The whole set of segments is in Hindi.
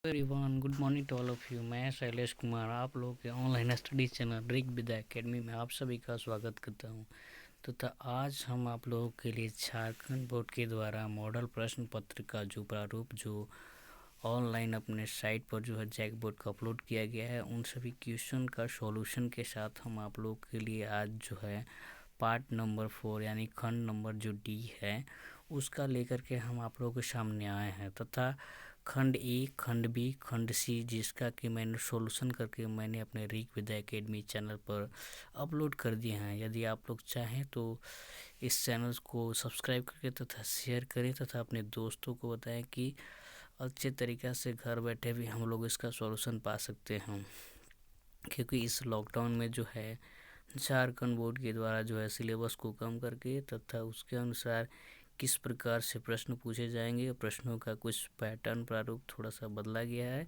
Everyone, good morning to all of you. मैं शैलेश कुमार आप लोगों के online study channel Rik Vidya academy में आप सभी का स्वागत करता हूं। तथा आज हम आप लोगों के लिए झारखंड बोर्ड के द्वारा मॉडल प्रश्न पत्र का जो प्रारूप जो ऑनलाइन अपने साइट पर जो है जैक बोर्ड का अपलोड किया गया है, उन सभी क्वेश्चन का सॉल्यूशन के साथ हम आप लोगों के लिए आज जो है पार्ट नंबर 4 यानी खंड नंबर जो डी है उसका लेकर के हम आप लोगों के सामने आए हैं। तथा खंड ए, खंड बी, खंड सी, जिसका कि मैंने सॉल्यूशन करके मैंने अपने रिक विद्या एकेडमी चैनल पर अपलोड कर दिए हैं। यदि आप लोग चाहें तो इस चैनल को सब्सक्राइब करके तथा शेयर करें तथा अपने दोस्तों को बताएं कि अच्छे तरीक़ा से घर बैठे भी हम लोग इसका सॉल्यूशन पा सकते हैं। क्योंकि इस लॉकडाउन में जो है झारखंड बोर्ड के द्वारा जो है सिलेबस को कम करके तथा उसके अनुसार किस प्रकार से प्रश्न पूछे जाएंगे, प्रश्नों का कुछ पैटर्न प्रारूप थोड़ा सा बदला गया है,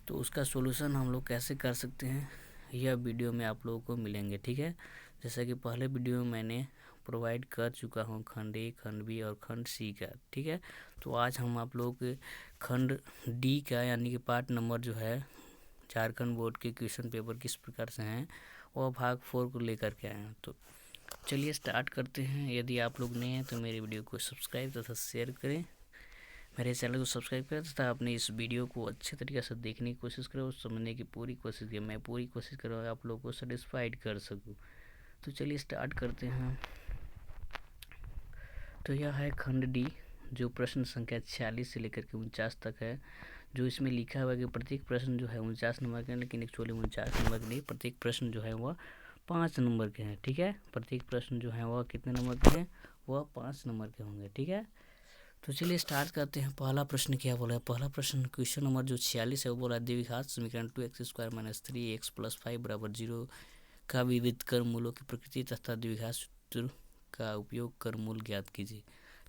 तो उसका सॉल्यूशन हम लोग कैसे कर सकते हैं यह वीडियो में आप लोगों को मिलेंगे। ठीक है, जैसा कि पहले वीडियो में मैंने प्रोवाइड कर चुका हूँ खंड ए, खंड बी और खंड सी का। ठीक है, तो आज हम आप लोगों के खंड डी का यानी कि पार्ट नंबर जो है झारखंड बोर्ड के क्वेश्चन पेपर किस प्रकार से हैं वह भाग 4 को लेकर के आए हैं। तो चलिए स्टार्ट करते हैं। यदि आप लोग नए हैं तो मेरे वीडियो को सब्सक्राइब तथा शेयर करें, मेरे चैनल को सब्सक्राइब करें तथा अपने इस वीडियो को अच्छे तरीके से देखने की कोशिश करें और समझने की पूरी कोशिश करें। मैं पूरी कोशिश कर रहा हूँ आप लोगों को सेटिस्फाइड कर सकूँ। तो चलिए स्टार्ट करते हैं। तो यह है खंड डी जो प्रश्न संख्या 46 से लेकर के 49 तक है। जो इसमें लिखा हुआ है कि प्रत्येक प्रश्न जो है 49 नंबर के, लेकिन एक्चुअली 49 नंबर के नहीं, प्रत्येक प्रश्न जो है वह 5 नंबर के हैं। ठीक है, प्रत्येक प्रश्न जो है वह कितने नंबर के हैं, वह 5 नंबर के होंगे। ठीक है, तो चलिए स्टार्ट करते हैं। पहला प्रश्न क्या बोला है? पहला प्रश्न क्वेश्चन नंबर जो 46 है वो बोला द्विघात समीकरण 2x² - 3x + 5 = 0 का विविध कर मूलों की प्रकृति तथा द्विघात सूत्र का उपयोग कर मूल ज्ञात कीजिए।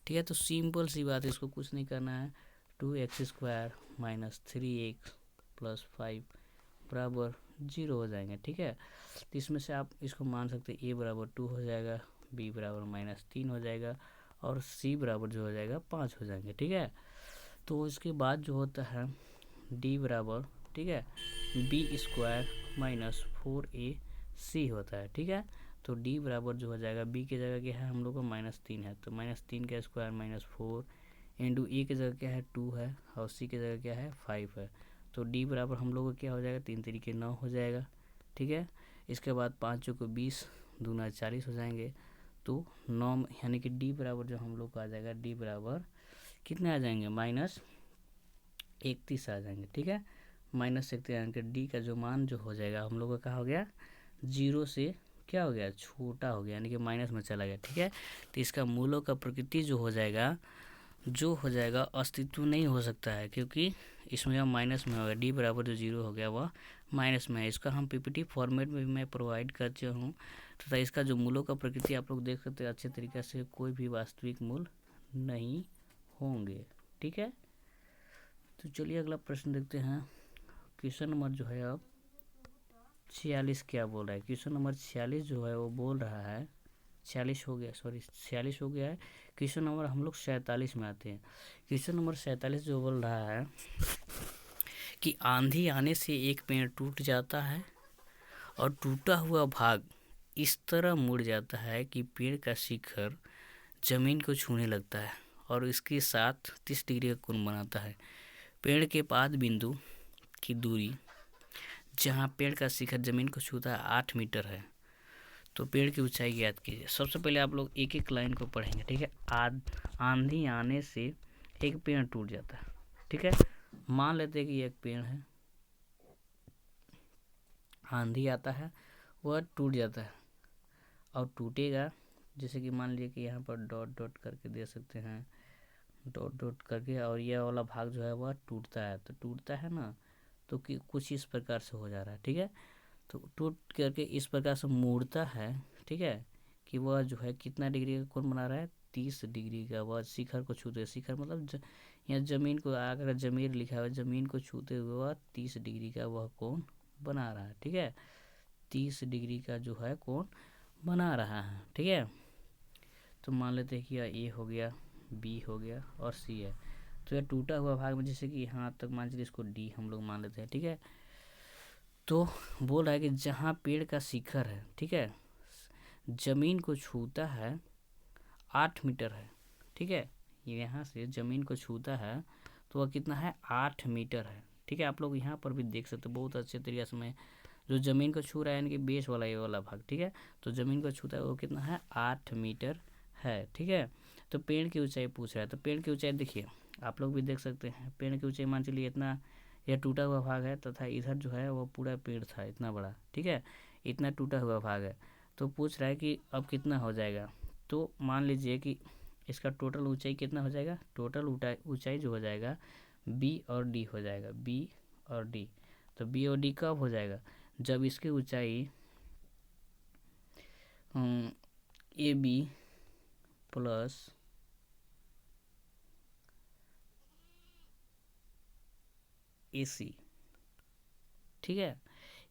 ठीक है, तो सिंपल सी बात है, इसको कुछ नहीं करना है। 2x² - 3x + 5 = 0 हो जाएंगे। ठीक है, तो इसमें से आप इसको मान सकते हैं a = 2 हो जाएगा, b = -3 हो जाएगा और c बराबर जो हो जाएगा 5 हो जाएंगे। ठीक है, तो इसके बाद जो होता है d बराबर, ठीक है, b² - 4ac होता है। ठीक है, तो d बराबर जो हो जाएगा b की जगह क्या है हम लोग को -3 है, तो -3 का स्क्वायर -4 इंटू a की जगह क्या है 2 है और c की जगह क्या है 5 है। तो d बराबर हम लोग को क्या हो जाएगा 3 तरीके 9 हो जाएगा। ठीक है, इसके बाद 5 को 20 दूना 40 हो जाएंगे, तो 9 यानी कि d बराबर जो हम लोग को आ जाएगा d बराबर कितने आ जाएंगे -31 आ जाएंगे। ठीक है, -31 यानी कि d का जो मान जो हो जाएगा हम लोग का क्या हो गया 0 से क्या हो गया छोटा हो गया, यानी कि माइनस में चला गया। ठीक है, तो इसका मूलों का प्रकृति जो हो जाएगा अस्तित्व नहीं हो सकता है, क्योंकि इसमें यह माइनस में होगा। डी बराबर जो 0 हो गया वह माइनस में है। इसका हम पीपीटी फॉर्मेट में भी मैं प्रोवाइड करते हूँ तथा इसका जो मूलों का प्रकृति आप लोग देख सकते हैं अच्छे तरीके से, कोई भी वास्तविक मूल नहीं होंगे। ठीक है, तो चलिए अगला प्रश्न देखते हैं। क्वेश्चन नंबर जो है अब 46 क्या बोल रहा है? क्वेश्चन नंबर 46 जो है वो बोल रहा है 46 हो गया, सॉरी 46 हो गया है। क्वेश्चन नंबर हम लोग 47 में आते हैं। क्वेश्चन नंबर 47 जो बोल रहा है कि आंधी आने से एक पेड़ टूट जाता है और टूटा हुआ भाग इस तरह मुड़ जाता है कि पेड़ का शिखर जमीन को छूने लगता है और इसके साथ 30 डिग्री का कोण बनाता है। पेड़ के पाद बिंदु की दूरी जहाँ पेड़ का शिखर जमीन को छूता है 8 मीटर है, तो पेड़ की ऊंचाई ज्ञात कीजिए। सबसे पहले आप लोग एक एक लाइन को पढ़ेंगे। ठीक है, आंधी आने से एक पेड़ टूट जाता है। ठीक है, मान लेते हैं कि एक पेड़ है, आंधी आता है वह टूट जाता है और टूटेगा, जैसे कि मान लीजिए कि यहाँ पर डॉट डॉट करके दे सकते हैं, डॉट डॉट करके, और यह वाला भाग जो है वह टूटता है। तो टूटता है ना, तो कि कुछ इस प्रकार से हो जा रहा है। ठीक है, तो टूट करके इस प्रकार से मुड़ता है। ठीक है, कि वह जो है कितना डिग्री का कोण बना रहा है 30 डिग्री का। वह शिखर को छूते, शिखर मतलब यहाँ जमीन को, अगर जमीर लिखा हुआ जमीन को छूते हुए वह 30 डिग्री का वह कोण बना रहा है। ठीक है, 30 डिग्री का जो है कोण बना रहा है। ठीक है, तो मान लेते हैं कि यह ए हो गया, बी हो गया और सी है। तो यह टूटा हुआ भाग में जैसे कि यहाँ तक मान चलिए इसको डी हम लोग मान लेते हैं, ठीक है। तो बोल रहा है कि जहाँ पेड़ का शिखर है, ठीक है, जमीन को छूता है 8 मीटर है, ठीक है, यहाँ से जमीन को छूता है तो वह कितना है 8 मीटर है, ठीक है। आप लोग यहाँ पर भी देख सकते हैं बहुत अच्छे तरीके से, मैं जो ज़मीन को छू रहा है यानी कि बेस वाला ये वाला भाग, ठीक है, तो ज़मीन को छूता है वो कितना है 8 मीटर है, ठीक है। तो पेड़ की ऊंचाई पूछ रहा है, तो पेड़ की ऊंचाई देखिए आप लोग भी देख सकते हैं, पेड़ की ऊंचाई मान चलिए इतना, यह टूटा हुआ भाग है तथा इधर जो है वो पूरा पेड़ था इतना बड़ा, ठीक है, इतना टूटा हुआ भाग है। तो पूछ रहा है कि अब कितना हो जाएगा, तो मान लीजिए कि इसका टोटल ऊंचाई कितना हो जाएगा, टोटल ऊंचाई जो हो जाएगा बी और डी हो जाएगा, बी और डी। तो बी और डी कब हो जाएगा, जब इसकी ऊंचाई ए बी प्लस ए सी, ठीक है,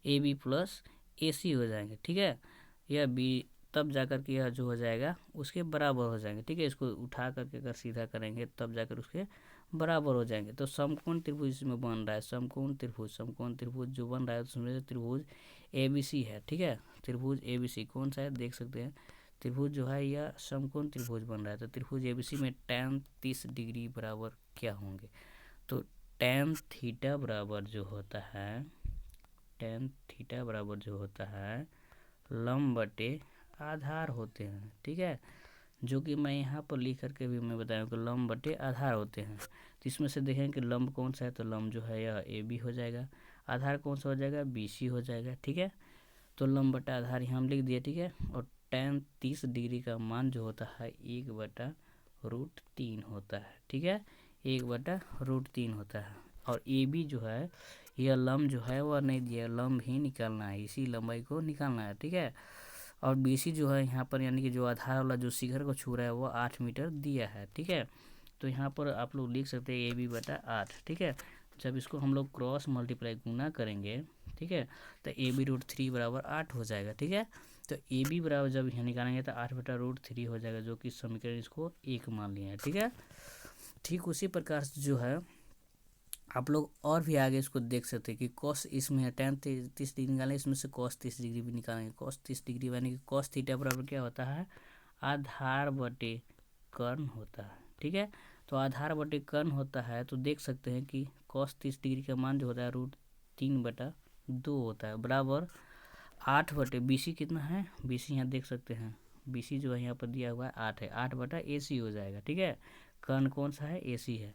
ए बी प्लस ए सी हो जाएंगे, ठीक है, यह बी तब जाकर के यह जो हो जाएगा उसके बराबर हो जाएंगे, ठीक है। इसको उठा करके अगर सीधा करेंगे तब जाकर उसके बराबर हो जाएंगे। तो समकोण त्रिभुज इसमें बन रहा है, समकोण त्रिभुज जो बन रहा है उसमें त्रिभुज ए बी सी है, ठीक है, त्रिभुज ए बी सी कौन सा है देख सकते हैं, त्रिभुज जो है यह समकोण त्रिभुज बन रहा है। तो त्रिभुज ए बी सी में tan 30 डिग्री बराबर क्या होंगे, तो tan थीटा बराबर जो होता है, tan थीटा बराबर जो होता है लंब बटे आधार होते हैं, ठीक है, जो कि मैं यहाँ पर लिख करके भी मैं बताऊँ कि लंब बटे आधार होते हैं। तो इसमें से देखें कि लंब कौन सा है, तो लंब जो है यह ए बी हो जाएगा, आधार कौन सा हो जाएगा बी सी हो जाएगा, ठीक है। तो लंब बटा आधार यहाँ हम लिख दिए, ठीक है। और tan 30 डिग्री का मान जो होता है 1/√3 होता है, ठीक है, 1/√3 होता है। और ए बी जो है यह लंब जो है वह नहीं दिया, लंब ही निकालना है, इसी लंबाई को निकालना है, ठीक है। और बी सी जो है यहाँ पर यानी कि जो आधार वाला जो शिखर को छू रहा है वो 8 मीटर दिया है, ठीक है। तो यहाँ पर आप लोग लिख सकते हैं AB/8, ठीक है। जब इसको हम लोग क्रॉस मल्टीप्लाई गुना करेंगे, ठीक है, तो AB√3 बराबर 8 हो जाएगा, ठीक है। तो ए बी बराबर जब यहाँ निकालेंगे तो 8/√3 हो जाएगा, जो कि समीकरण इसको 1 मान लिया है, ठीक है। ठीक उसी प्रकार से जो है आप लोग और भी आगे इसको देख सकते हैं कि कॉस इसमें tan 30 डिग्री निकालेंगे, इसमें से cos 30 डिग्री भी निकालेंगे, cos 30 डिग्री यानी कि cos थीटा बराबर क्या होता है आधार बटे कर्ण होता है, ठीक है। तो आधार बटे कर्ण होता है तो देख सकते हैं कि cos 30 डिग्री का मान जो होता है √3/2 होता है, बराबर 8 बटे बी सी कितना है, बी सी यहाँ देख सकते हैं, बी सी जो है यहाँ पर दिया हुआ है 8 है, 8/AC हो जाएगा, ठीक है। कर्ण कौन सा है ए सी है,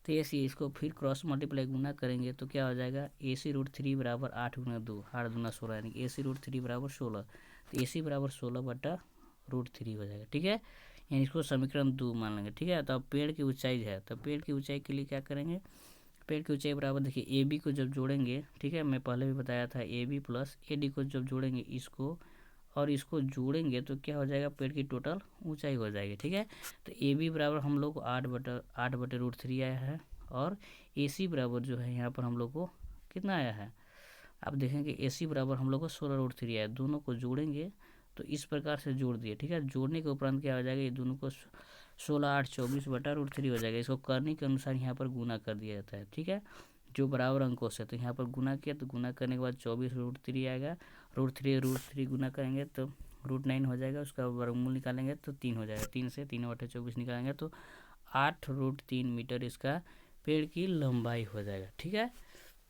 तो ए सी इसको फिर क्रॉस मल्टीप्लाई गुना करेंगे तो क्या हो जाएगा AC√3 बराबर 8 गुना 2, 8 दूना 16 यानी कि AC√3 बराबर 16, तो AC बराबर 16/√3 हो जाएगा, ठीक है। यानी इसको समीकरण 2 मान लेंगे, ठीक है। तो अब पेड़ की ऊंचाई है, तो पेड़ की ऊंचाई के लिए क्या करेंगे, पेड़ की ऊंचाई बराबर देखिए ए बी को जब जोड़ेंगे, ठीक है, मैं पहले भी बताया था A B plus A D को जब जोड़ेंगे इसको और इसको जोड़ेंगे तो क्या हो जाएगा पेड़ की टोटल ऊंचाई हो जाएगी, ठीक है। तो ए बी बराबर हम लोग को 8/√3 आया है और ए सी बराबर जो है यहाँ पर हम लोग को कितना आया है, आप देखेंगे ए सी बराबर हम लोग को 16√3 आया, दोनों को जोड़ेंगे तो इस प्रकार से जोड़ दिए, ठीक है। जोड़ने के उपरांत क्या हो जाएगा, ये दोनों को 16 8 24/√3 हो जाएगा, इसको करने के अनुसार यहाँ पर गुना कर दिया जाता है, ठीक है, जो बराबर अंकों से। तो यहाँ पर गुना किया तो गुना करने के बाद 24√3 आएगा, √3 गुना करेंगे तो √9 हो जाएगा, उसका वर्गमूल निकालेंगे तो 3 हो जाएगा, 3 से 3/24 निकालेंगे तो 8√3 मीटर इसका पेड़ की लंबाई हो जाएगा, ठीक है।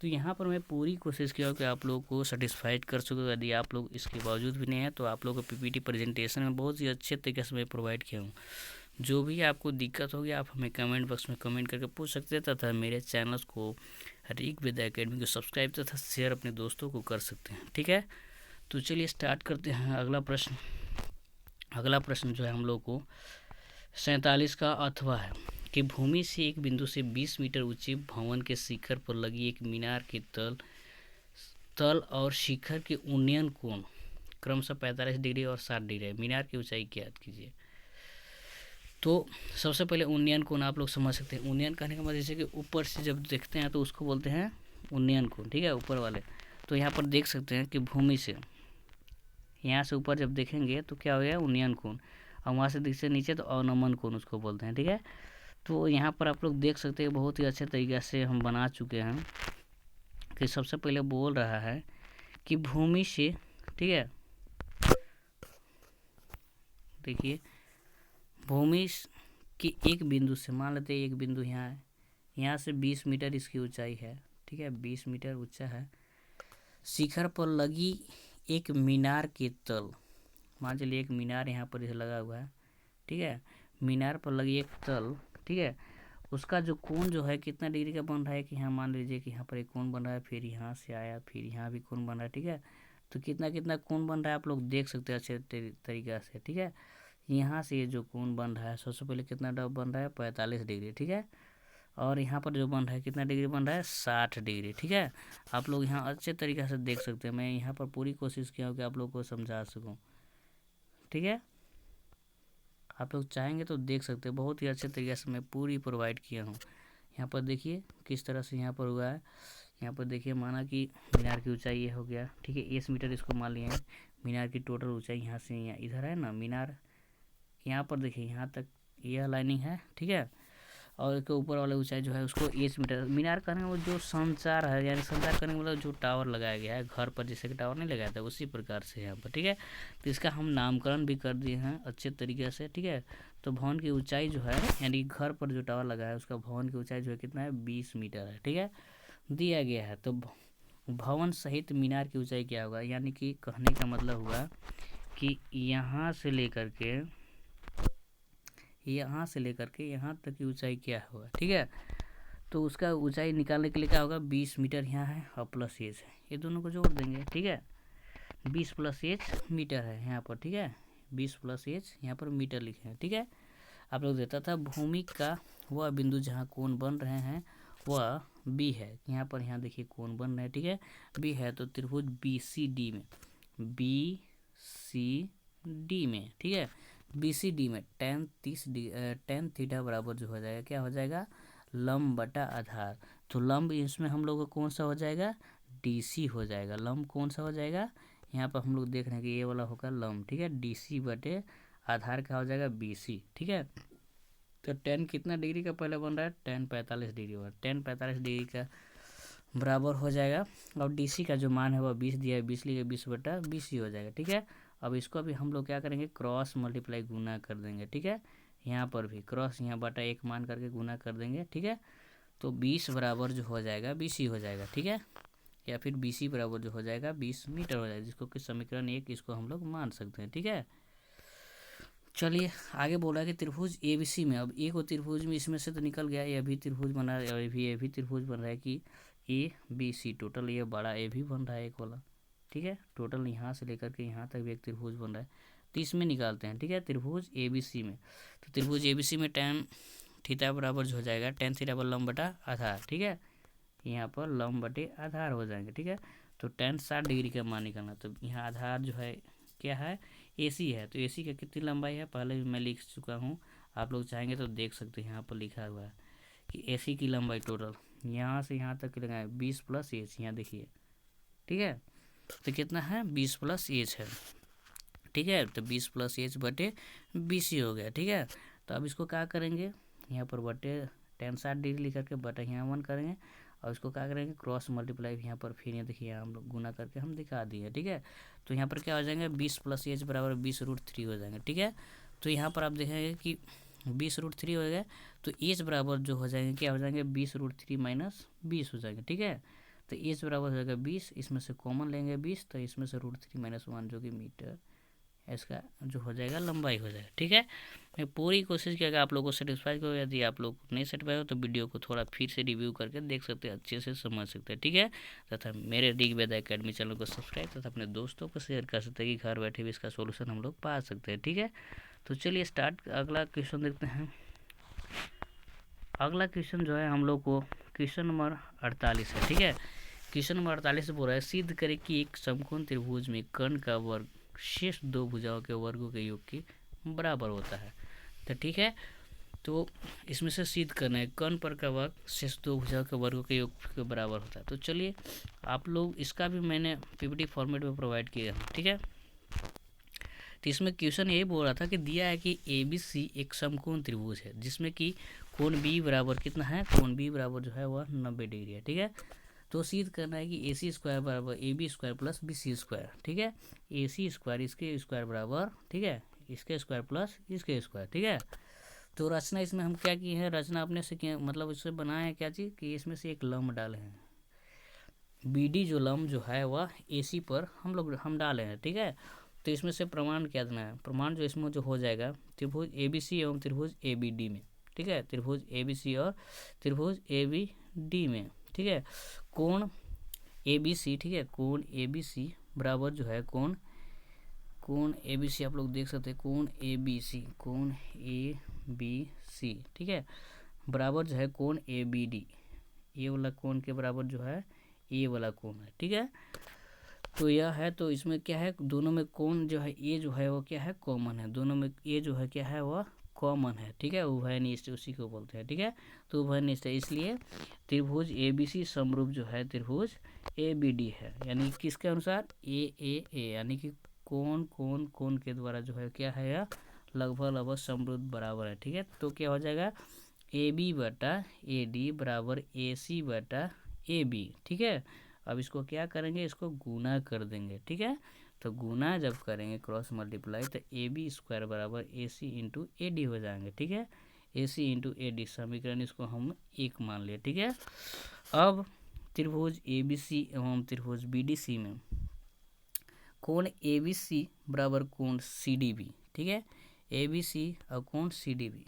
तो यहाँ पर मैं पूरी कोशिश किया कि आप लोगों को सेटिस्फाइड कर सकूँ, यदि आप लोग इसके बावजूद भी नहीं है तो आप लोग को पीपीटी प्रेजेंटेशन में बहुत ही अच्छे तरीके से मैं प्रोवाइड किया हूँ। जो भी आपको दिक्कत होगी आप हमें कमेंट बॉक्स में कमेंट करके पूछ सकते हैं, तथा मेरे चैनल को ऋग विद्या अकेडमी को सब्सक्राइब तथा शेयर अपने दोस्तों को कर सकते हैं, ठीक है। तो चलिए स्टार्ट करते हैं अगला प्रश्न। अगला प्रश्न जो है हम लोग को 47 का अथवा है कि भूमि से एक बिंदु से 20 मीटर ऊंचे भवन के शिखर पर लगी एक मीनार के तल और शिखर के उन्नयन कोण क्रमशः 45 डिग्री और 60 डिग्री है। मीनार की ऊंचाई ज्ञात कीजिए। तो सबसे पहले उन्नयन कोण आप लोग समझ सकते हैं। उन्नयन कहने का मतलब जैसे कि ऊपर से जब देखते हैं तो उसको बोलते हैं उन्नयन कोण, ठीक है, ऊपर वाले। तो यहाँ पर देख सकते हैं कि भूमि से यहाँ से ऊपर जब देखेंगे तो क्या हो गया उन्नयन कोण, और वहाँ से दिखते नीचे तो अवनमन कोण उसको बोलते हैं, ठीक है। तो यहाँ पर आप लोग देख सकते हैं बहुत ही अच्छे तरीके से हम बना चुके हैं कि सबसे पहले बोल रहा है कि भूमि से, ठीक है, देखिए भूमि की एक बिंदु से, मान लेते हैं एक बिंदु यहाँ है, यहाँ से 20 मीटर इसकी ऊंचाई है, ठीक है, 20 मीटर ऊंचा है। शिखर पर लगी एक मीनार के तल, मान चलिए एक मीनार यहाँ पर इसे लगा हुआ है, ठीक है, मीनार पर लगी एक तल, ठीक है, उसका जो कोण जो है कितना डिग्री का बन रहा है कि यहाँ मान लीजिए कि यहाँ पर एक कोण बन रहा है, फिर यहाँ से आया, फिर यहाँ भी कोण बन रहा है, ठीक है। तो कितना कितना कोण बन रहा है आप लोग देख सकते हैं अच्छे तरीक़ा से, ठीक है। यहाँ से ये जो कोण बन रहा है सबसे पहले कितना बन रहा है 45 डिग्री, ठीक है, और यहाँ पर जो बन रहा है कितना डिग्री बन रहा है 60 डिग्री, ठीक है। आप लोग यहाँ अच्छे तरीक़े से देख सकते हैं, मैं यहाँ पर पूरी कोशिश किया हूँ कि आप लोग को समझा सकूँ, ठीक है। आप लोग चाहेंगे तो देख सकते हैं, बहुत ही अच्छे तरीके से मैं पूरी प्रोवाइड किया हूँ। यहाँ पर देखिए किस तरह से यहाँ पर हुआ है। यहाँ पर देखिए माना कि मीनार की ऊंचाई ये हो गया, ठीक है, 1 मीटर इसको मान लिया है। मीनार की टोटल ऊंचाई यहाँ से यहाँ इधर है ना मीनार, यहाँ पर देखिए यहाँ तक यह लाइनिंग है, ठीक है, और इसके ऊपर वाला ऊंचाई जो है उसको 1 मीटर। मीनार करने का जो संचार है, यानी संचार करने का मतलब जो टावर लगाया गया है घर पर, जैसे कि टावर नहीं लगाया था उसी प्रकार से यहाँ पर, ठीक है। तो इसका हम नामकरण भी कर दिए हैं अच्छे तरीके से, ठीक है। तो भवन की ऊंचाई जो है, यानी घर पर जो टावर लगा है उसका भवन की ऊंचाई जो है कितना है 20 मीटर है, ठीक है, दिया गया है। तो भवन सहित मीनार की ऊंचाई क्या होगा, यानी कि कहने का मतलब हुआ कि यहाँ से लेकर के यहाँ तक की ऊंचाई क्या होगा, ठीक है। तो उसका ऊंचाई निकालने के लिए क्या होगा 20 मीटर यहाँ है और प्लस एच है, ये दोनों को जोड़ देंगे, ठीक है। 20 प्लस एच मीटर है यहाँ पर, ठीक है, 20 प्लस एच यहाँ पर मीटर लिखे हैं, ठीक है। आप लोग देता था भूमि का वह बिंदु जहाँ कोण बन रहे हैं वह बी है, यहाँ पर यहाँ देखिए कोण बन रहे हैं, ठीक है, बी है। तो त्रिभुज बी सी डी में, ठीक है, BCD में tan थीटा बराबर जो हो जाएगा क्या हो जाएगा लंब बटा आधार। तो लंब इसमें हम लोग को कौन सा हो जाएगा DC हो जाएगा, लंब कौन सा हो जाएगा, यहाँ पर हम लोग देख रहे हैं कि ये वाला होगा लंब, ठीक है, DC बटे आधार का हो जाएगा BC, ठीक है। तो tan कितना डिग्री का पहले बन रहा है tan 45 डिग्री, और tan 45 डिग्री का बराबर हो जाएगा, और DC का जो मान है वह 20 दिया है, 20 लिखे 20 बटा 20 हो जाएगा, ठीक है। अब इसको भी हम लोग क्या करेंगे क्रॉस मल्टीप्लाई गुना कर देंगे, ठीक है, यहाँ पर भी क्रॉस यहाँ बटा 1 मान करके गुना कर देंगे, ठीक है। तो 20 बराबर जो हो जाएगा BC हो जाएगा, ठीक है, या फिर BC बराबर जो हो जाएगा 20 मीटर हो जाएगा, जिसको कि समीकरण 1 इसको हम लोग मान सकते हैं, ठीक है। चलिए आगे बोला कि त्रिभुज ABC में, अब एक त्रिभुज में इसमें से तो निकल गया, ये भी त्रिभुज बना है, ये भी त्रिभुज बन रहा है कि ABC टोटल ये बड़ा ए भी बन रहा है एक वाला, ठीक है, टोटल यहाँ से लेकर के यहाँ तक भी एक त्रिभुज बन रहा है। तो इसमें निकालते हैं, ठीक है, त्रिभुज ABC में। तो त्रिभुज ABC में tan थीटा बराबर जो हो जाएगा tan थीटा पर लंब बटा आधार, ठीक है, यहाँ पर लंब बटे आधार हो जाएंगे, ठीक है। तो tan 60 डिग्री का मान निकालना, तो यहाँ आधार जो है क्या है AC है, तो AC का कितनी लंबाई है पहले भी मैं लिख चुका हूँ, आप लोग चाहेंगे तो देख सकते हैं, यहाँ पर लिखा हुआ है कि AC की लंबाई टोटल यहाँ से यहाँ तक लगाए 20 प्लस एच, यहाँ देखिए, ठीक है। तो कितना है 20 प्लस एच है, ठीक है, तो 20 प्लस एच बटे BC हो गया, ठीक है। तो अब इसको क्या करेंगे यहाँ पर बटे tan 60 डिग्री लिख करके बटा यहाँ 1 करेंगे, और इसको क्या करेंगे क्रॉस मल्टीप्लाई यहाँ पर, फिर ये देखिए हम लोग गुना करके हम दिखा दिए, ठीक है। तो यहाँ पर क्या हो जाएंगे 20 प्लस एच बराबर 20√3 हो जाएंगे, ठीक है। तो यहाँ पर आप देखेंगे कि 20√3 हो गया, तो एच बराबर जो हो जाएंगे क्या हो जाएंगे 20√3 माइनस 20 हो जाएंगे, ठीक है। तो एच बराबर हो जाएगा 20, इसमें से कॉमन लेंगे 20, तो इसमें से √3 माइनस 1 जो कि मीटर इसका जो हो जाएगा लंबाई हो जाएगा, ठीक है। मैं पूरी कोशिश किया कि आप लोगों को सेटिस्फाई हो, यदि आप लोग नहीं सेटिस्फाई हो तो वीडियो को थोड़ा फिर से रिव्यू करके देख सकते हैं, अच्छे से समझ सकते हैं, ठीक है। तथा मेरे ऋग्वेद एकेडमी चैनल को सब्सक्राइब तथा अपने दोस्तों को शेयर कर सकते हैं कि घर बैठे भी इसका सोल्यूशन हम लोग पा सकते हैं, ठीक है। तो चलिए स्टार्ट, अगला क्वेश्चन देखते हैं। अगला क्वेश्चन जो है हम लोग को क्वेश्चन नंबर 48 है, ठीक है। क्वेश्चन नंबर 48 बोल रहा है सिद्ध करें कि एक समकोण त्रिभुज में कर्ण का वर्ग शेष दो भुजाओं के वर्गों के योग के बराबर होता है। तो ठीक है, तो इसमें से सिद्ध करना है कर्ण पर का वर्ग शेष दो भुजाओं के वर्गों के योग के बराबर होता है। तो चलिए आप लोग इसका भी मैंने PPT फॉर्मेट में प्रोवाइड किया है, ठीक है। तो इसमें क्वेश्चन यही बोल रहा था कि दिया है कि ABC एक समकोण त्रिभुज है जिसमें कि कोण बी बराबर कितना है, कोण बी बराबर जो है वह 90 डिग्री है। ठीक है, तो सिद्ध करना है कि ए सी स्क्वायर बराबर A B square plus B C square. ठीक है, ए सी स्क्वायर इसके स्क्वायर बराबर, ठीक है, इसके स्क्वायर प्लस इसके स्क्वायर। ठीक है, तो रचना इसमें हम क्या किए हैं, रचना अपने से किए, मतलब इससे बनाए हैं क्या चीज़ कि इसमें से एक लंब डाले हैं, बी डी जो लंब जो है वह ए सी पर हम डाले हैं। ठीक है, तो इसमें से प्रमाण क्या देना है, प्रमाण जो इसमें जो हो जाएगा त्रिभुज ए बी सी एवं त्रिभुज ए बी डी में। ठीक है, त्रिभुज ए बी सी और त्रिभुज ए बी डी में। ठीक है, कोण ए बी सी, ठीक है, कोण ए बी सी बराबर जो है कोण ए बी सी आप लोग देख सकते हैं, कोण ए बी सी, कोण ए बी सी, ठीक है, बराबर जो है कोण ए बी डी, ये वाला कोण के बराबर जो है ये वाला कोण है। ठीक है, तो यह है, तो इसमें क्या है, दोनों में कोण जो है ये जो है वो क्या है, कॉमन है, दोनों में ये जो है क्या है वह कॉमन है। ठीक है, उभयनिष्ठ उसी को बोलते हैं। ठीक है, तो उभयनिष्ठ है, इसलिए त्रिभुज ए बी सी समरूप जो है त्रिभुज ए बी डी है, यानी किसके अनुसार, ए, यानी कि कोण कोण कोण के द्वारा जो है क्या है यह लगभग समरूप बराबर है। ठीक है, तो क्या हो जाएगा, ए बी बटा ए डी बराबर ए सी बटा ए बी। ठीक है, अब इसको क्या करेंगे, इसको गुना कर देंगे। ठीक है, तो गुना जब करेंगे क्रॉस मल्टीप्लाई तो ए बी स्क्वायर बराबर A C into A D हो जाएंगे। ठीक है, A C into A D समीकरण इसको हम एक मान लिए। ठीक है, अब त्रिभुज ए बी सी एवं त्रिभुज बी डी सी में कोण ए बी सी बराबर कोण सी डी बी। ठीक है, ए बी सी और कोण सी डी बी,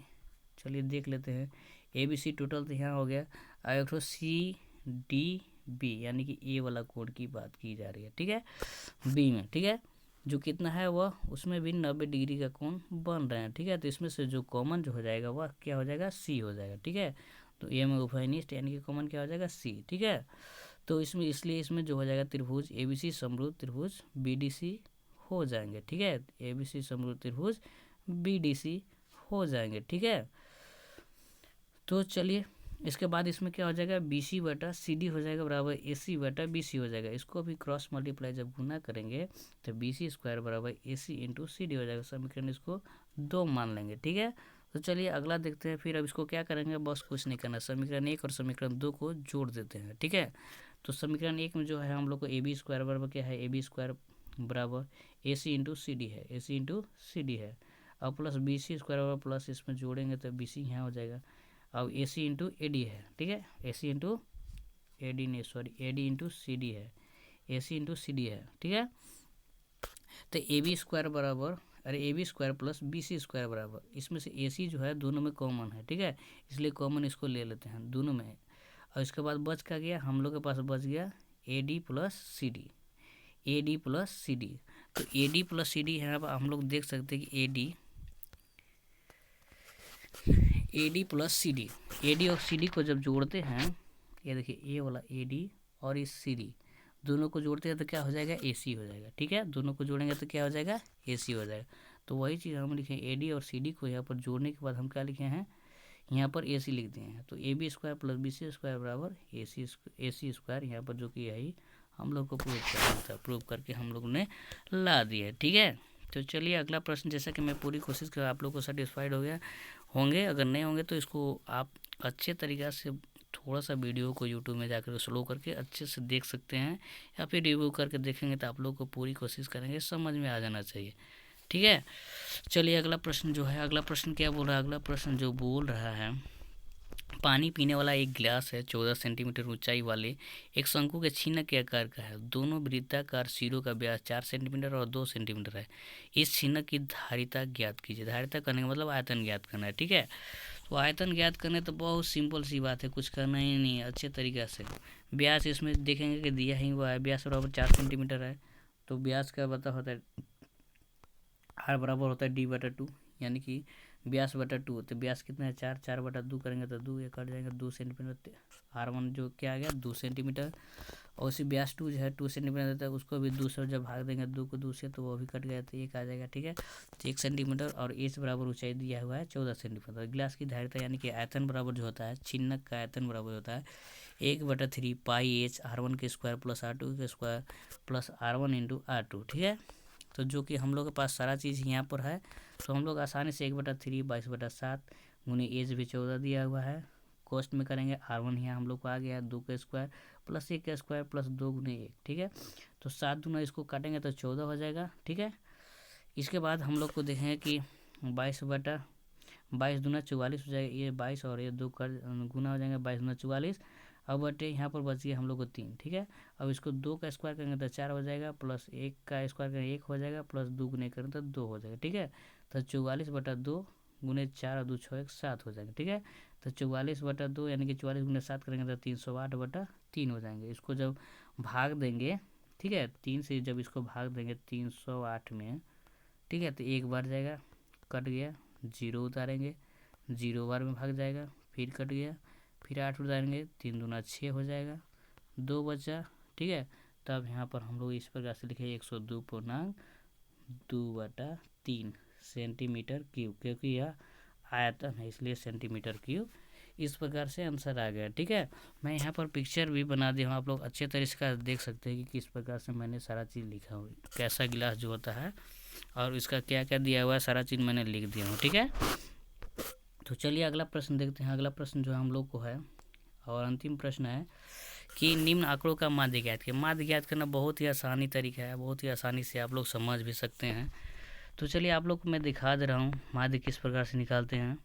चलिए देख लेते हैं। ए बी सी टोटल तो यहाँ हो गया, और एक सी डी बी यानी कि ए वाला कोण की बात की जा रही है। ठीक है, बी में, ठीक है, जो कितना है वह उसमें भी 90 डिग्री का कोण बन रहे हैं। ठीक है, तो इसमें से जो कॉमन जो हो जाएगा वह क्या हो जाएगा, सी हो जाएगा। ठीक है, तो ए में उभयनिष्ठ यानी कि कॉमन क्या हो जाएगा, सी। ठीक है, तो इसमें इसलिए इसमें जो हो जाएगा त्रिभुज ए बी सी समरूप त्रिभुज बी डी सी हो जाएंगे। ठीक है, ए बी सी समरूप त्रिभुज बी डी सी हो जाएंगे। ठीक है, तो चलिए इसके बाद इसमें क्या हो जाएगा, बी सी बटा सी डी हो जाएगा बराबर ए सी बटा बी सी हो जाएगा। इसको भी क्रॉस मल्टीप्लाई जब गुना करेंगे तो बी सी स्क्वायर बराबर A C into C D हो जाएगा। समीकरण इसको 2 मान लेंगे। ठीक है, तो चलिए अगला देखते हैं। फिर अब इसको क्या करेंगे, बस कुछ नहीं करना, समीकरण 1 और समीकरण 2 को जोड़ देते हैं। ठीक है, तो समीकरण 1 में जो है हम लोग को ए बी स्क्वायर बराबर क्या है, ए बी स्क्वायर बराबर A C into C D है, A C into C D है, और प्लस बी सी स्क्वायर बराबर प्लस इसमें जोड़ेंगे तो बी सी यहाँ हो जाएगा। अब ए सी इंटू ए डी है। ठीक है, A C into A D नहीं sorry A D into C D है, A C into C D है। ठीक है, तो ए बी स्क्वायर बराबर, अरे A B square plus B C square बराबर, इसमें से ए सी जो है दोनों में कॉमन है। ठीक है, इसलिए कॉमन इसको ले लेते हैं दोनों में, और इसके बाद बच क्या गया, हम लोग के पास बच गया A D plus C D, A D plus C D. तो A D plus C D है, हम लोग देख सकते हैं कि A D plus C D, A D और सी डी को जब जोड़ते हैं, ये देखिए ए वाला ए डी और इस सी डी दोनों को जोड़ते हैं तो क्या हो जाएगा, ए सी हो जाएगा। ठीक है, दोनों को जोड़ेंगे तो क्या हो जाएगा, ए सी हो जाएगा। तो वही चीज़ हम लिखे ए डी और सी डी को यहाँ पर जोड़ने के बाद हम क्या लिखे हैं, यहाँ पर ए सी लिख दिए हैं। तो A B square plus B C square बराबर ए सी स्क्वायर, यहाँ पर जो कि यही हम लोग को प्रूव करना था, प्रूव करके हम लोग ने ला दिया। ठीक है, तो चलिए अगला प्रश्न, जैसा कि मैं पूरी कोशिश कर आप लोग को सेटिस्फाइड हो गया होंगे, अगर नहीं होंगे तो इसको आप अच्छे तरीक़ा से थोड़ा सा वीडियो को यूट्यूब में जाकर स्लो करके अच्छे से देख सकते हैं, या फिर रिव्यू करके देखेंगे तो आप लोग को पूरी कोशिश करेंगे समझ में आ जाना चाहिए। ठीक है, चलिए अगला प्रश्न जो है, अगला प्रश्न क्या बोल रहा है, अगला प्रश्न जो बोल रहा है, पानी पीने वाला एक गिलास है, 14 सेंटीमीटर ऊंचाई वाले एक शंकु के छीना के आकार का है। दोनों वृत्ताकार सिरों का व्यास 4 सेंटीमीटर और 2 सेंटीमीटर है। इस छीनक की धारिता ज्ञात कीजिए। धारिता करने का मतलब आयतन ज्ञात करना है। ठीक है, तो आयतन ज्ञात करने तो बहुत सिंपल सी बात है, कुछ करना ही नहीं है, अच्छे तरीक़ा से। व्यास इसमें देखेंगे कि दिया ही हुआ है, व्यास बराबर 4 सेंटीमीटर है, तो व्यास का बता होता है आर बराबर होता है डी बटा 2, यानी कि व्यास बटा 2, तो व्यास कितना है 4, 4 बटा 2 करेंगे तो 2, ये कट जाएंगे 2 सेंटीमीटर, R1 जो क्या आ गया 2 सेंटीमीटर, और उसी व्यास 2 जो है 2 सेंटीमीटर देता है, उसको भी 2 से जब भाग देंगे 2 को 2 से, तो वो भी कट गया तो 1 आ जाएगा। ठीक है, तो 1 सेंटीमीटर, और एच बराबर ऊंचाई दिया हुआ है 14 सेंटीमीटर। गिलास की धारिता यानी कि आयतन बराबर जो होता है, छिन्नक का आयतन बराबर होता है 1/3 पाई एच R1 के स्क्वायर प्लस R2 के square plus R1 into R2। ठीक है, तो जो कि हम लोग के पास सारा चीज़ यहाँ पर है, तो हम लोग आसानी से 1/3 22/7 गुने एज भी 14 दिया हुआ है। कॉस्ट में करेंगे R1 यहाँ हम लोग को आ गया 2 का स्क्वायर प्लस 1 का स्क्वायर प्लस 2 गुने 1, ठीक है। तो 7 दूना इसको काटेंगे तो 14 हो जाएगा, ठीक है। इसके बाद हम लोग को देखेंगे कि 22 दूना 44 हो जाएगा, ये 22 और ये 2 कर गुना हो जाएंगे, 22 दूना 44। अब बटे यहाँ पर बच गया हम लोग को 3, ठीक है। अब इसको 2 का स्क्वायर करेंगे तो 4 हो जाएगा, प्लस 1 का स्क्वायर करेंगे 1 हो जाएगा, प्लस 2 गुने करेंगे तो 2 हो जाएगा, ठीक है। तो 44/2 गुने 4 और 2 6 1 7 हो जाएगा, ठीक है। तो 44/2 यानी कि 44 गुने 7 करेंगे तो 308/3 हो जाएंगे। इसको जब भाग देंगे, ठीक है, 3 से जब इसको भाग देंगे 308 में, ठीक है, तो 1 बार जाएगा, कट गया, 0 उतारेंगे, 0 बार में भाग जाएगा, फिर कट गया, फिर 8 उतारेंगे, 3 दूना 6 हो जाएगा, 2 बचा, ठीक है। तब यहाँ पर हम लोग इस प्रकार से लिखे 102.2/3 सेंटीमीटर क्यूब, क्योंकि यह आयतन है इसलिए सेंटीमीटर क्यूब। इस प्रकार से आंसर आ गया, ठीक है। मैं यहाँ पर पिक्चर भी बना दिया हूँ, आप लोग अच्छे तरीके का देख सकते हैं कि किस प्रकार से मैंने सारा चीज़ लिखा हूँ, कैसा गिलास जो होता है और इसका क्या क्या दिया हुआ है सारा चीज़ मैंने लिख दिया हूँ, ठीक है। तो चलिए अगला प्रश्न देखते हैं। अगला प्रश्न जो हम लोग को है और अंतिम प्रश्न है कि निम्न आंकड़ों का माध्य ज्ञात किया। माध्य ज्ञात करना बहुत ही आसानी तरीका है, बहुत ही आसानी से आप लोग समझ भी सकते हैं। तो चलिए आप लोग को मैं दिखा दे रहा हूँ माध्य किस प्रकार से निकालते हैं।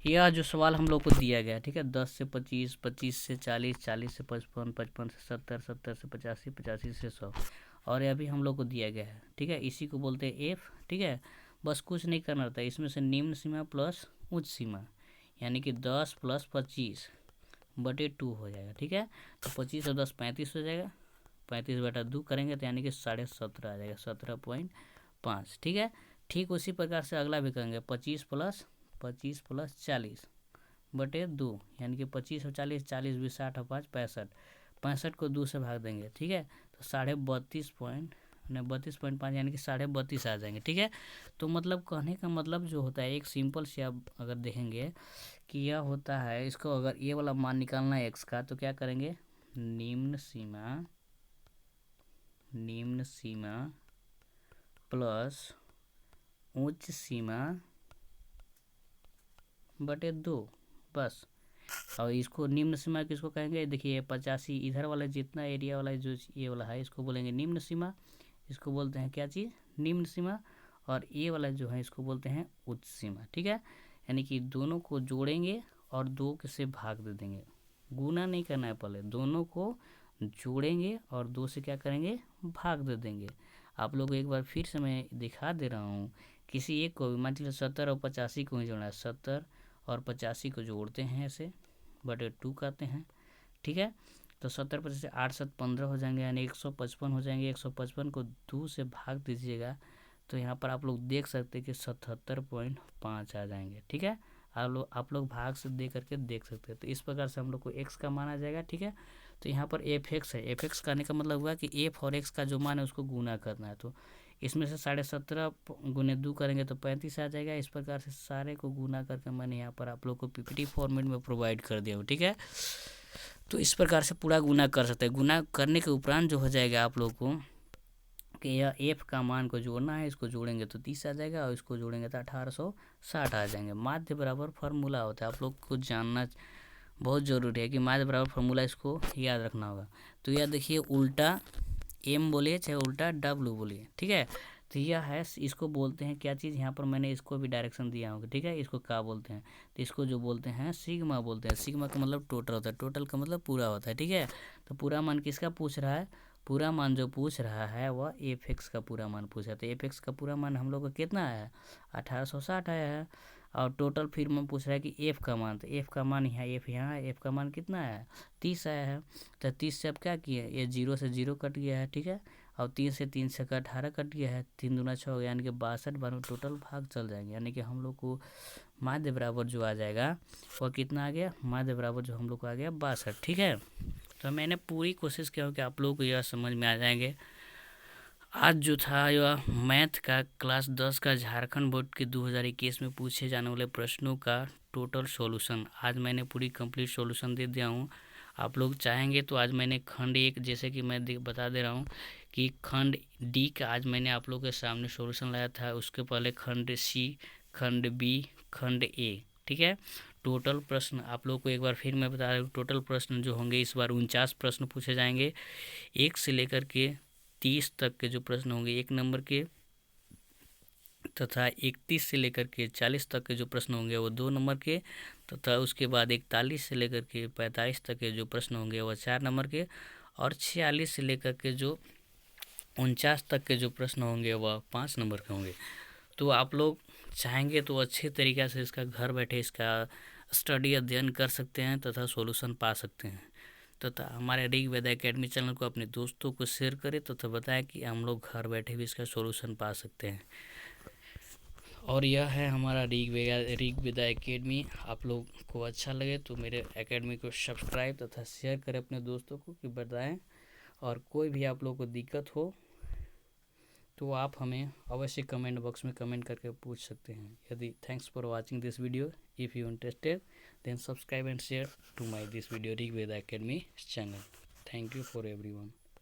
यह जो सवाल हम लोग को दिया गया, ठीक है, 10 से 25, 25 से 40, 40 से 55, 55 से 70, 70 से 85, 85 से 100 और यह भी हम लोग को दिया गया है, ठीक है। इसी को बोलते हैं एफ, ठीक है। बस कुछ नहीं करना रहता है, इसमें से निम्न सीमा प्लस उच्च सीमा यानी कि 10 + 25/2 हो जाएगा, ठीक है। तो 25 और 10 35 हो जाएगा, 35/2 करेंगे तो यानी कि 17.5 आ जाएगा, 17.5, ठीक है। ठीक उसी प्रकार से अगला भी करेंगे 25 + 40/2 यानी कि 25 और 40, 40 भी 60 और 5 65, 65 को 2 से भाग देंगे, ठीक है। तो 32.5 यानी कि 32.5 आ जाएंगे, ठीक है। तो मतलब कहने का मतलब जो होता है एक सिंपल से आप अगर देखेंगे कि यह होता है, इसको अगर ये वाला मान निकालना है x का तो क्या करेंगे, निम्न सीमा प्लस उच्च सीमा बटे 2 बस। और इसको निम्न सीमा किसको कहेंगे, देखिए 85 इधर वाला जितना एरिया वाला जो ये वाला है इसको बोलेंगे निम्न सीमा, इसको बोलते हैं क्या चीज़, निम्न सीमा। और ये वाला जो है इसको बोलते हैं उच्च सीमा, ठीक है। यानी कि दोनों को जोड़ेंगे और 2 से भाग दे देंगे, गुना नहीं करना है, पहले दोनों को जोड़ेंगे और 2 से क्या करेंगे, भाग दे देंगे। आप लोग एक बार फिर से मैं दिखा दे रहा हूँ, किसी एक को भी मान लीजिए 70 और 85 को ही जोड़ना है, 70 और 85 को जोड़ते हैं ऐसे /2 करते हैं, ठीक है। तो 70 + 85 8 7 15 हो जाएंगे यानी 155 हो जाएंगे। 155 को 2 से भाग दीजिएगा तो यहाँ पर आप लोग देख सकते हैं कि 77.5 आ जाएंगे, ठीक है। आप लोग भाग से दे करके देख सकते हैं। तो इस प्रकार से हम लोग को x का मान आ जाएगा, ठीक है। तो यहाँ पर fx है, fx करने का मतलब हुआ कि f और x का जो मान है उसको गुना करना है। तो इसमें से 17.5 गुने 2 करेंगे तो 35 आ जाएगा। इस प्रकार से सारे को गुना करके मैंने यहाँ पर आप लोग को पीपीटी फॉर्मेट में प्रोवाइड कर दिया हूँ, ठीक है। तो इस प्रकार से पूरा गुना कर सकते हैं। गुना करने के उपरांत जो हो जाएगा आप लोग को कि यह एफ का मान को जोड़ना है, इसको जोड़ेंगे तो 30 आ जाएगा और इसको जोड़ेंगे तो 1860 आ जाएंगे। माध्य बराबर फार्मूला होता है, आप लोग को जानना बहुत ज़रूरी है कि माध्य बराबर फार्मूला इसको याद रखना होगा। तो यह देखिए उल्टा m बोलिए चाहे उल्टा w बोलिए, ठीक है। तो यह है, इसको बोलते हैं क्या चीज़, यहाँ पर मैंने इसको भी डायरेक्शन दिया होगा, ठीक है। इसको क्या बोलते हैं, तो इसको जो बोलते हैं सिग्मा बोलते हैं। सिग्मा का मतलब टोटल होता है, टोटल का मतलब पूरा होता है, ठीक है। तो पूरा मान किसका पूछ रहा है, पूरा मान जो पूछ रहा है वह fx का पूरा मान पूछा। तो fx का पूरा मान हम लोग का कितना आया है, 1860 आया है। और टोटल फिर में पूछ रहा है कि f का मान, तो f का मान यहाँ f का मान कितना है, 30 आया है। तो 30 से अब क्या किया, ये 0 से 0 कट गया है, ठीक है। और 3 से 3 से 18 कट गया है, 3 दूना 6 हो गया यानी कि 62 बार में टोटल भाग चल जाएंगे। यानी कि हम लोग को माध्य बराबर जो आ जाएगा वह कितना आ गया, माध्य बराबर जो हम लोग को आ गया 62, ठीक है। तो मैंने पूरी कोशिश किया कि आप लोगों को यह समझ में आ जाएंगे। आज जो था यह मैथ का क्लास 10 का झारखंड बोर्ड के 2021 में पूछे जाने वाले प्रश्नों का टोटल सॉल्यूशन आज मैंने पूरी कंप्लीट सॉल्यूशन दे दिया हूँ। आप लोग चाहेंगे तो आज मैंने खंड 1 जैसे कि मैं बता दे रहा हूँ कि खंड डी का आज मैंने आप लोगों के सामने सॉल्यूशन लाया था। उसके पहले खंड सी, खंड बी, खंड ए। ठीक है, टोटल प्रश्न आप लोग को एक बार फिर मैं बता रहा हूँ, टोटल प्रश्न जो होंगे इस बार 49 प्रश्न पूछे जाएंगे। 1 से लेकर के 30 तक के जो प्रश्न होंगे 1 नंबर के, तथा 31 से लेकर के 40 तक के जो प्रश्न होंगे वो 2 नंबर के, तथा उसके बाद 41 से लेकर के 45 तक के जो प्रश्न होंगे वह 4 नंबर के, और 46 से लेकर के जो 49 तक के जो प्रश्न होंगे वह 5 नंबर के होंगे। तो आप लोग चाहेंगे तो अच्छे तरीक़े से इसका घर बैठे इसका स्टडी अध्ययन कर सकते हैं तथा सॉल्यूशन पा सकते हैं। तथा हमारे ऋग्वेद एकेडमी चैनल को अपने दोस्तों को शेयर करें तथा बताएं कि हम लोग घर बैठे भी इसका सॉल्यूशन पा सकते हैं। और यह है हमारा ऋग्वेदा एकेडमी। आप लोग को अच्छा लगे तो मेरे एकेडमी को सब्सक्राइब तथा शेयर करें अपने दोस्तों को कि बताएं। और कोई भी आप लोग को दिक्कत हो तो आप हमें अवश्य कमेंट बॉक्स में कमेंट करके पूछ सकते हैं। यदि thanks for watching this video, if you interested then subscribe and share to my this video Rigveda academy channel. Thank you for everyone.